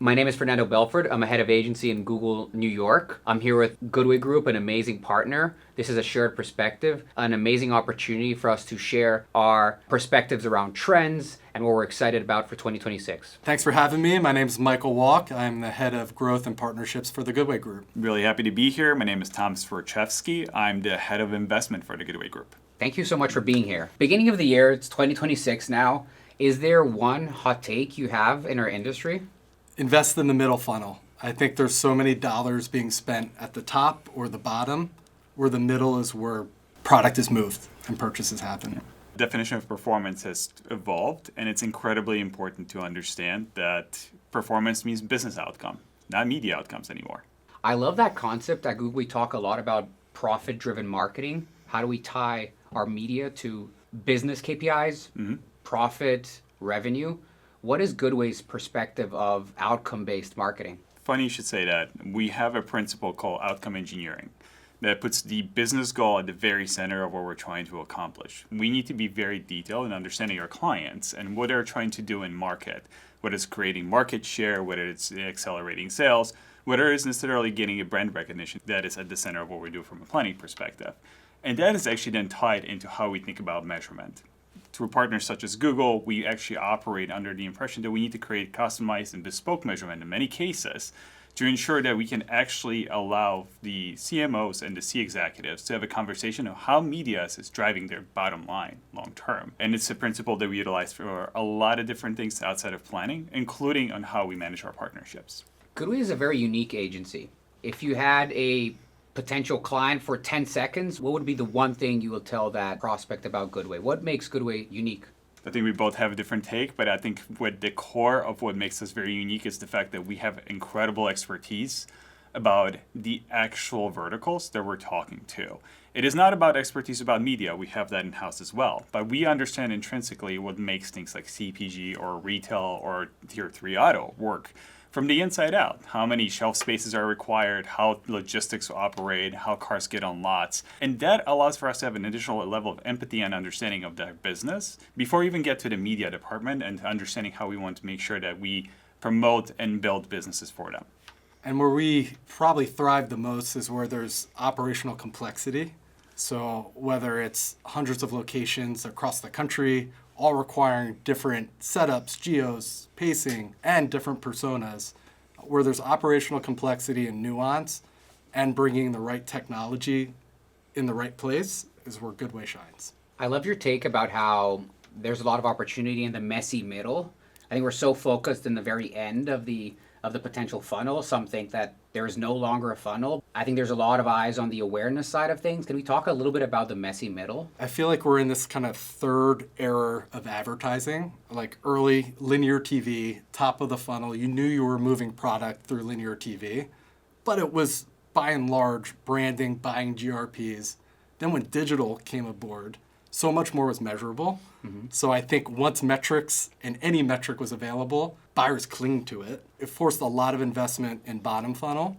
My name is Fernando Belford. I'm a head of agency in Google, New York. I'm here with Goodway Group, an amazing partner. This is a shared perspective, an amazing opportunity for us to share our perspectives around trends and what we're excited about for 2026. Thanks for having me. My name is Michael Walk. I'm the head of growth and partnerships for the Goodway Group. Really happy to be here. My name is Tom Swarchewski. I'm the head of investment for the Goodway Group. Thank you so much for being here. Beginning of the year, it's 2026 now. Is there one hot take you have in our industry? Invest in the middle funnel. I think there's so many dollars being spent at the top or the bottom, where the middle is where product is moved and purchases happen. The definition of performance has evolved, and it's incredibly important to understand that performance means business outcome, not media outcomes anymore. I love that concept. At Google, we talk a lot about profit-driven marketing. How do we tie our media to business KPIs, profit, revenue? What is Goodway's perspective of outcome-based marketing? Funny you should say that. We have a principle called outcome engineering that puts the business goal at the very center of what we're trying to accomplish. We need to be very detailed in understanding our clients and what they're trying to do in market, whether it's creating market share, whether it's accelerating sales, whether it's necessarily getting a brand recognition. That is at the center of what we do from a planning perspective. And that is actually then tied into how we think about measurement. Through partners such as Google, we actually operate under the impression that we need to create customized and bespoke measurement in many cases to ensure that we can actually allow the CMOs and the C executives to have a conversation of how media is driving their bottom line long term. And it's a principle that we utilize for a lot of different things outside of planning, including on how we manage our partnerships. Goodway is a very unique agency. If you had a potential client for 10 seconds, what would be the one thing you will tell that prospect about Goodway? What makes Goodway unique? I think we both have a different take, but I think what the core of what makes us very unique is the fact that we have incredible expertise about the actual verticals that we're talking to. It is not about expertise about media. We have that in-house as well. But we understand intrinsically what makes things like CPG or retail or Tier 3 auto work from the inside out. How many shelf spaces are required, how logistics operate, how cars get on lots. And that allows for us to have an additional level of empathy and understanding of their business before we even get to the media department and understanding how we want to make sure that we promote and build businesses for them. And where we probably thrive the most is where there's operational complexity. So whether it's hundreds of locations across the country, all requiring different setups, geos, pacing, and different personas, where there's operational complexity and nuance, and bringing the right technology in the right place is where Goodway shines. I love your take about how there's a lot of opportunity in the messy middle. I think we're so focused in the very end of the potential funnel. Some think that there is no longer a funnel. I think there's a lot of eyes on the awareness side of things. Can we talk a little bit about the messy middle? I feel like we're in this kind of third era of advertising, like early linear TV, top of the funnel. You knew you were moving product through linear TV, but it was by and large branding, buying GRPs. Then when digital came aboard, so much more was measurable. So I think once metrics and any metric was available, buyers clinged to it. It forced a lot of investment in bottom funnel,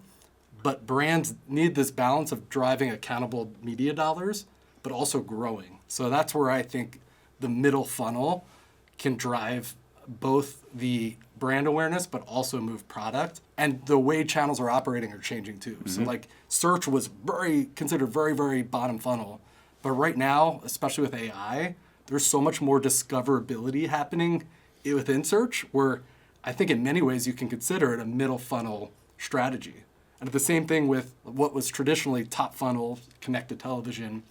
but brands need this balance of driving accountable media dollars, but also growing. So that's where I think the middle funnel can drive both the brand awareness, but also move product. And the way channels are operating are changing too. So like search was considered very bottom funnel. But right now, especially with AI, there's so much more discoverability happening within search, where I think in many ways you can consider it a middle funnel strategy. And the same thing with what was traditionally top funnel, connected television,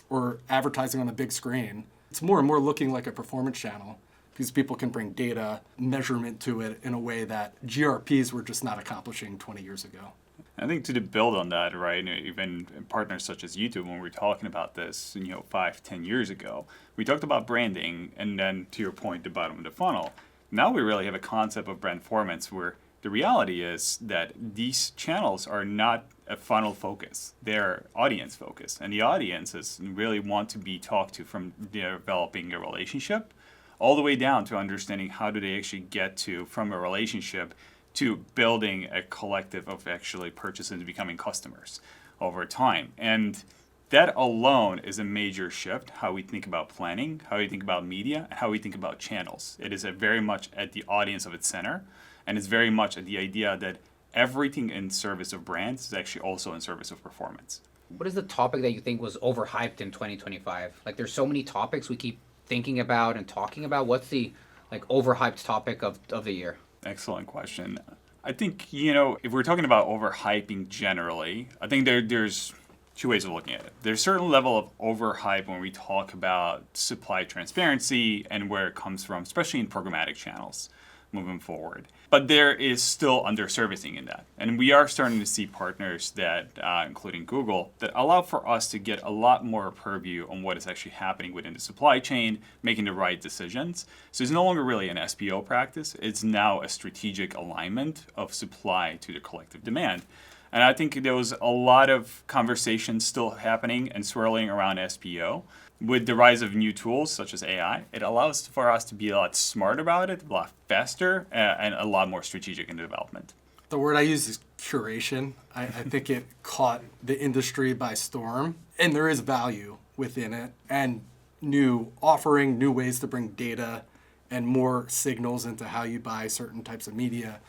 or advertising on the big screen. It's more and more looking like a performance channel because people can bring data, measurement to it in a way that GRPs were just not accomplishing 20 years ago. I think to build on that, right, even partners such as YouTube, when we were talking about this, 5-10 years ago, we talked about branding, and then to your point, the bottom of the funnel. Now we really have a concept of brand performance where the reality is that these channels are not a funnel focus. They're audience focused. And the audiences really want to be talked to from developing a relationship all the way down to understanding how do they actually get to, from a relationship to building a collective of actually purchasing and becoming customers over time. And That alone is a major shift, how we think about planning, how we think about media, and how we think about channels. It is very much at the audience of its center, and it's very much at the idea that everything in service of brands is actually also in service of performance. What is the topic that you think was overhyped in 2025? Like, there's so many topics we keep thinking about and talking about. What's the overhyped topic of the year? Excellent question. I think, if we're talking about overhyping generally, I think there's two ways of looking at it. There's a certain level of overhype when we talk about supply transparency and where it comes from, especially in programmatic channels moving forward. But there is still underservicing in that. And we are starting to see partners that, including Google, that allow for us to get a lot more purview on what is actually happening within the supply chain, making the right decisions. So it's no longer really an SPO practice. It's now a strategic alignment of supply to the collective demand. And I think there was a lot of conversations still happening and swirling around SPO. With the rise of new tools such as AI, it allows for us to be a lot smarter about it, a lot faster, and a lot more strategic in the development. The word I use is curation. I think it caught the industry by storm, and there is value within it, and new ways to bring data and more signals into how you buy certain types of media.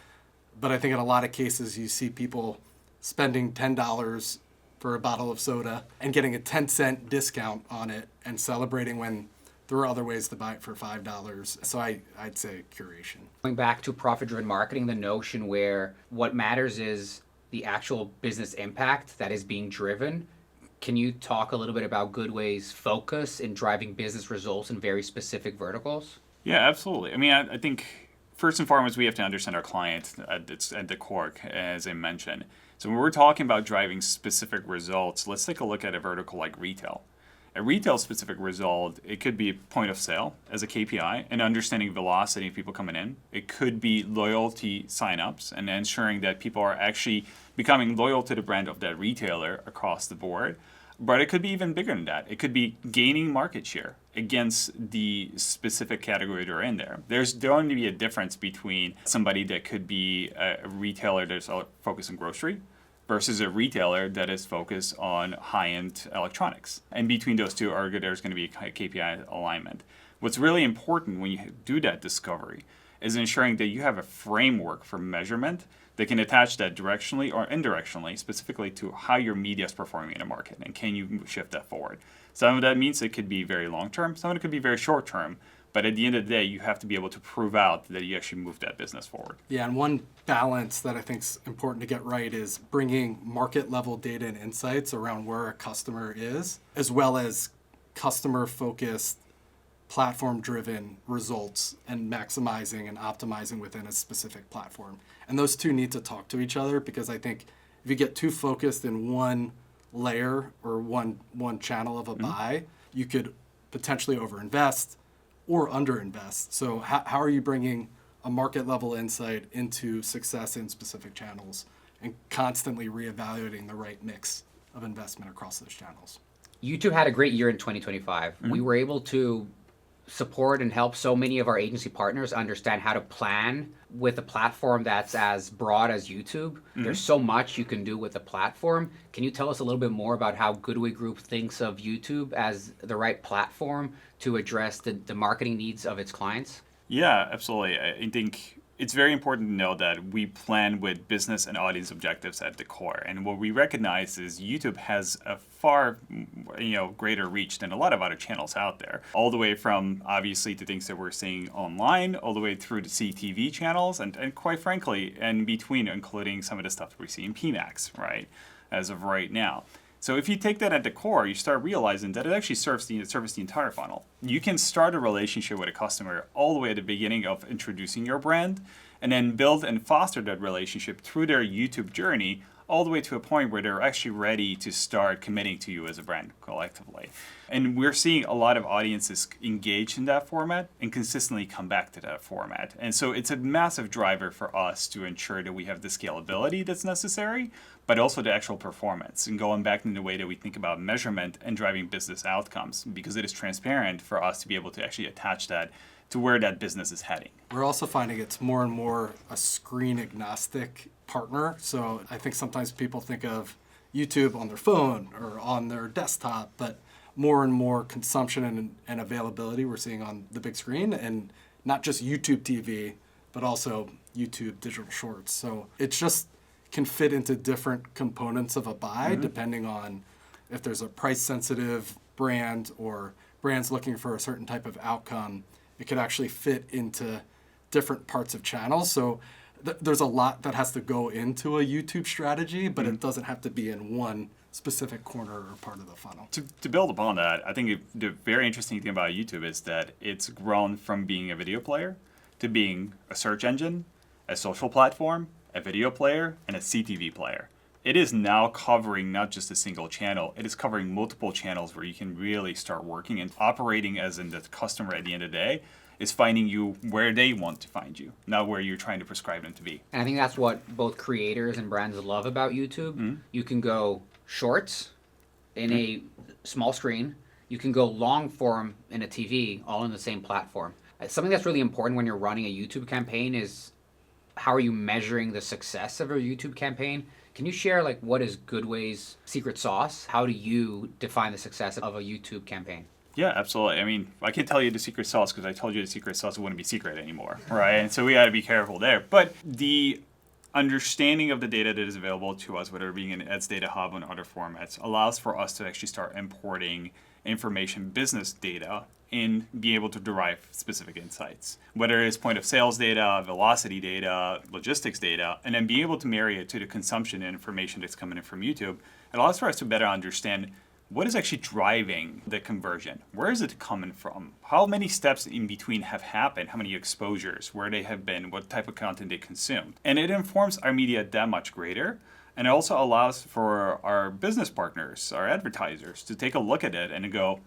But I think in a lot of cases, you see people spending $10 for a bottle of soda and getting a 10-cent discount on it and celebrating when there are other ways to buy it for $5. So I'd say curation. Going back to profit-driven marketing, the notion where what matters is the actual business impact that is being driven. Can you talk a little bit about Goodway's focus in driving business results in very specific verticals? Yeah, absolutely. I mean, I think first and foremost, we have to understand our client at the core, as I mentioned. So when we're talking about driving specific results, let's take a look at a vertical like retail. A retail specific result, it could be point of sale as a KPI and understanding velocity of people coming in. It could be loyalty signups and ensuring that people are actually becoming loyal to the brand of that retailer across the board. But it could be even bigger than that. It could be gaining market share against the specific category they're in there. There's going to be a difference between somebody that could be a retailer that's focused on grocery versus a retailer that is focused on high-end electronics. And between those two, there's going to be a KPI alignment. What's really important when you do that discovery is ensuring that you have a framework for measurement that can attach that directionally or indirectionally, specifically to how your media is performing in a market, and can you shift that forward. Some of that means it could be very long-term, some of it could be very short-term, but at the end of the day, you have to be able to prove out that you actually move that business forward. Yeah, and one balance that I think is important to get right is bringing market-level data and insights around where a customer is, as well as customer-focused, platform-driven results and maximizing and optimizing within a specific platform. And those two need to talk to each other, because I think if you get too focused in one layer or one channel of a buy, you could potentially overinvest or underinvest. So how are you bringing a market-level insight into success in specific channels and constantly reevaluating the right mix of investment across those channels? YouTube had a great year in 2025. We were able to support and help so many of our agency partners understand how to plan with a platform that's as broad as YouTube. There's so much you can do with the platform. Can you tell us a little bit more about how Goodway Group thinks of YouTube as the right platform to address the marketing needs of its clients? Yeah, absolutely. I think it's very important to know that we plan with business and audience objectives at the core. And what we recognize is YouTube has a far greater reach than a lot of other channels out there. All the way from obviously the things that we're seeing online, all the way through to CTV channels, and quite frankly, in between, including some of the stuff that we see in PMAX, right, as of right now. So if you take that at the core, you start realizing that it actually serves the entire funnel. You can start a relationship with a customer all the way at the beginning of introducing your brand, and then build and foster that relationship through their YouTube journey, all the way to a point where they're actually ready to start committing to you as a brand collectively. And we're seeing a lot of audiences engage in that format and consistently come back to that format. And so it's a massive driver for us to ensure that we have the scalability that's necessary, but also the actual performance, and going back in the way that we think about measurement and driving business outcomes, because it is transparent for us to be able to actually attach that to where that business is heading. We're also finding it's more and more a screen agnostic partner. So I think sometimes people think of YouTube on their phone or on their desktop, but more and more consumption and availability we're seeing on the big screen, and not just YouTube TV, but also YouTube digital shorts. So it just can fit into different components of a buy depending on if there's a price sensitive brand or brands looking for a certain type of outcome. It could actually fit into different parts of channels. So there's a lot that has to go into a YouTube strategy, but it doesn't have to be in one specific corner or part of the funnel. To build upon that, I think the very interesting thing about YouTube is that it's grown from being a video player to being a search engine, a social platform, a video player, and a CTV player. It is now covering not just a single channel, it is covering multiple channels where you can really start working and operating as in the customer at the end of the day is finding you where they want to find you, not where you're trying to prescribe them to be. And I think that's what both creators and brands love about YouTube. You can go shorts in a small screen. You can go long form in a TV, all in the same platform. Something that's really important when you're running a YouTube campaign is how are you measuring the success of a YouTube campaign? Can you share like what is Goodway's secret sauce? How do you define the success of a YouTube campaign? Yeah, absolutely. I mean, I can't tell you the secret sauce because I told you the secret sauce wouldn't be secret anymore, right? And so we got to be careful there. But the understanding of the data that is available to us, whether it being an Ads Data Hub and other formats, allows for us to actually start importing information, business data, and be able to derive specific insights. Whether it's point of sales data, velocity data, logistics data, and then be able to marry it to the consumption information that's coming in from YouTube, it allows for us to better understand what is actually driving the conversion? Where is it coming from? How many steps in between have happened? How many exposures? Where they have been? What type of content they consumed? And it informs our media that much greater. And it also allows for our business partners, our advertisers, to take a look at it and go,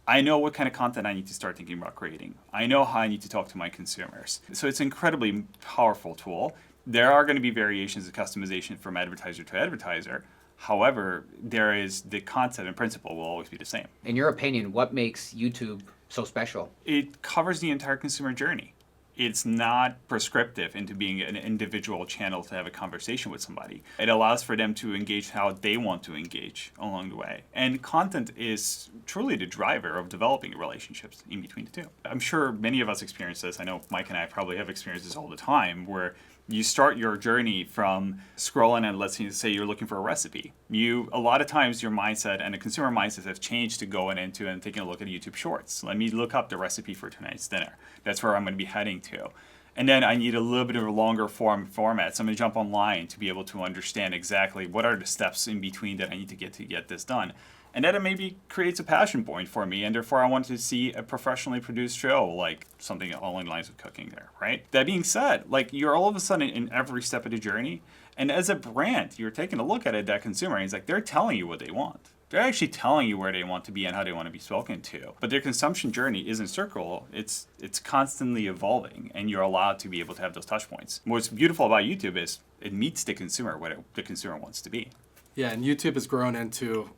I know what kind of content I need to start thinking about creating. I know how I need to talk to my consumers. So it's an incredibly powerful tool. There are going to be variations of customization from advertiser to advertiser. However, there is the concept and principle will always be the same. In your opinion, what makes YouTube so special? It covers the entire consumer journey. It's not prescriptive into being an individual channel to have a conversation with somebody. It allows for them to engage how they want to engage along the way. And content is truly the driver of developing relationships in between the two. I'm sure many of us experience this. I know Mike and I probably have experienced this all the time where you start your journey from scrolling and let's say you're looking for a recipe. A lot of times your mindset and the consumer mindset have changed to going into and taking a look at YouTube Shorts. Let me look up the recipe for tonight's dinner. That's where I'm going to be heading to. And then I need a little bit of a longer format. So I'm going to jump online to be able to understand exactly what are the steps in between that I need to get this done. And that it maybe creates a passion point for me, and therefore I want to see a professionally produced show, like something along the lines of cooking there, right? That being said, like you're all of a sudden in every step of the journey, and as a brand, you're taking a look at it, that consumer, and it's like they're telling you what they want. They're actually telling you where they want to be and how they want to be spoken to. But their consumption journey isn't circular, it's constantly evolving, and you're allowed to be able to have those touch points. What's beautiful about YouTube is it meets the consumer where the consumer wants to be. Yeah, and YouTube has grown into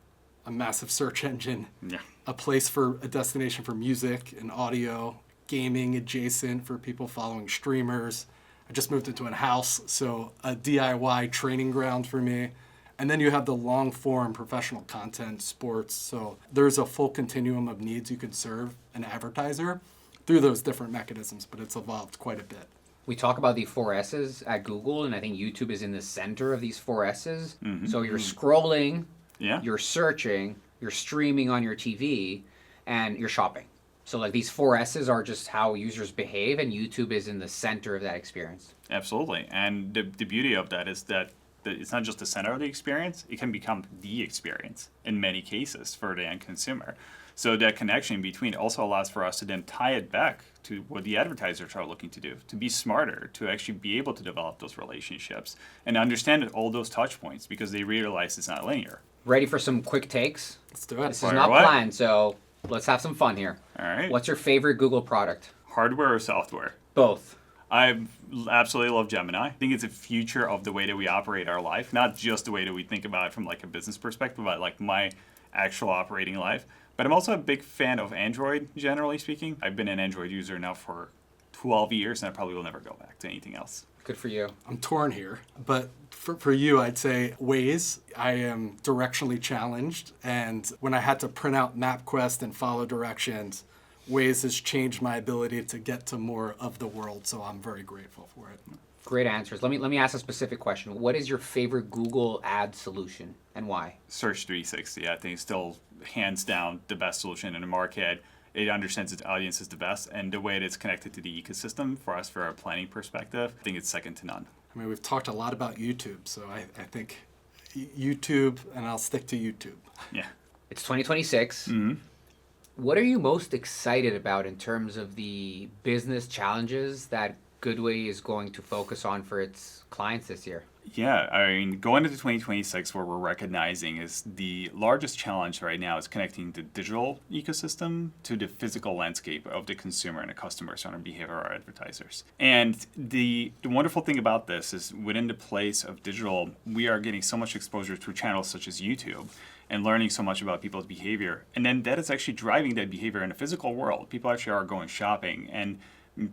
a massive search engine, a place for a destination for music and audio, gaming adjacent for people following streamers. I just moved into a house, so a DIY training ground for me. And then you have the long form professional content, sports. So there's a full continuum of needs you can serve an advertiser through those different mechanisms, but it's evolved quite a bit. We talk about the 4S's at Google, and I think YouTube is in the center of these 4S's. So you're scrolling, you're searching, you're streaming on your TV, and you're shopping. So like these 4S's are just how users behave, and YouTube is in the center of that experience. Absolutely. And the beauty of that is that it's not just the center of the experience, it can become the experience in many cases for the end consumer. So that connection between also allows for us to then tie it back to what the advertisers are looking to do, to be smarter, to actually be able to develop those relationships and understand all those touch points because they realize it's not linear. Ready for some quick takes? Let's do it. This is not planned, so let's have some fun here. All right. What's your favorite Google product? Hardware or software? Both. I absolutely love Gemini. I think it's a future of the way that we operate our life, not just the way that we think about it from like a business perspective, but like my actual operating life. But I'm also a big fan of Android, generally speaking. I've been an Android user now for 12 years, and I probably will never go back to anything else. Good for you. I'm torn here, but for you, I'd say Waze. I am directionally challenged, and when I had to print out MapQuest and follow directions, Waze has changed my ability to get to more of the world, so I'm very grateful for it. Great answers. Let me ask a specific question. What is your favorite Google ad solution and why? Search 360, I think, is still hands down the best solution in the market. It understands its audience is the best, and the way it is connected to the ecosystem for us, for our planning perspective, I think it's second to none. I mean, we've talked a lot about YouTube, so I think YouTube, and I'll stick to YouTube. Yeah. It's 2026. What are you most excited about in terms of the business challenges that Goodway is going to focus on for its clients this year? Yeah, I mean, going into 2026, what we're recognizing is the largest challenge right now is connecting the digital ecosystem to the physical landscape of the consumer and the customers on our behavioral advertisers. And the wonderful thing about this is within the place of digital, we are getting so much exposure through channels such as YouTube and learning so much about people's behavior. And then that is actually driving that behavior in the physical world. People actually are going shopping and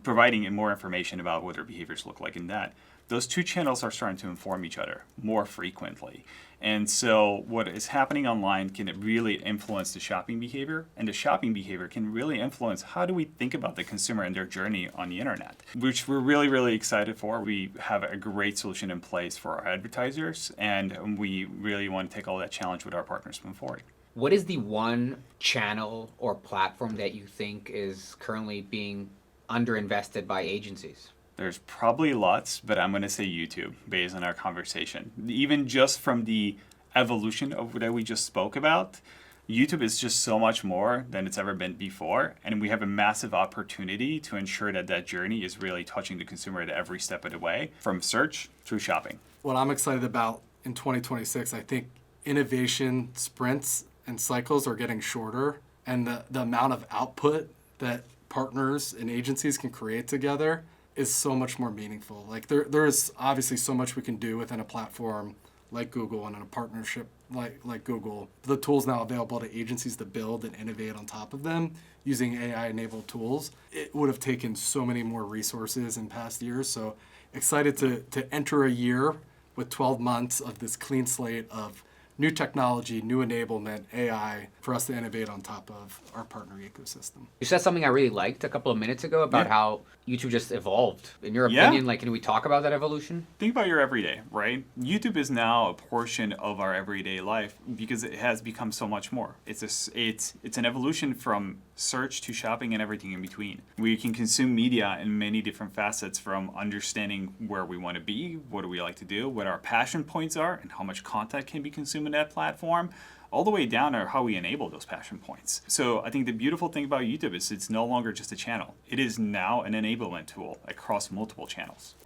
providing more information about what their behaviors look like in that. Those two channels are starting to inform each other more frequently. And so what is happening online can really influence the shopping behavior, and the shopping behavior can really influence how do we think about the consumer and their journey on the internet, which we're really, really excited for. We have a great solution in place for our advertisers, and we really want to take all that challenge with our partners moving forward. What is the one channel or platform that you think is currently being underinvested by agencies? There's probably lots, but I'm going to say YouTube based on our conversation. Even just from the evolution of that we just spoke about, YouTube is just so much more than it's ever been before. And we have a massive opportunity to ensure that that journey is really touching the consumer at every step of the way, from search through shopping. What I'm excited about in 2026, I think innovation sprints and cycles are getting shorter, and the amount of output that partners and agencies can create together is so much more meaningful. Like there is obviously so much we can do within a platform like Google and in a partnership like Google. The tools now available to agencies to build and innovate on top of them using AI-enabled tools. It would have taken so many more resources in past years. So excited to enter a year with 12 months of this clean slate of new technology, new enablement, AI, for us to innovate on top of our partner ecosystem. You said something I really liked a couple of minutes ago about how YouTube just evolved. In your Yeah. opinion, like, can we talk about that evolution? Think about your everyday, right? YouTube is now a portion of our everyday life because it has become so much more. It's an evolution from search to shopping and everything in between. We can consume media in many different facets, from understanding where we want to be, what do we like to do, what our passion points are, and how much content can be consumed in that platform, all the way down to how we enable those passion points. So I think the beautiful thing about YouTube is it's no longer just a channel. It is now an enablement tool across multiple channels.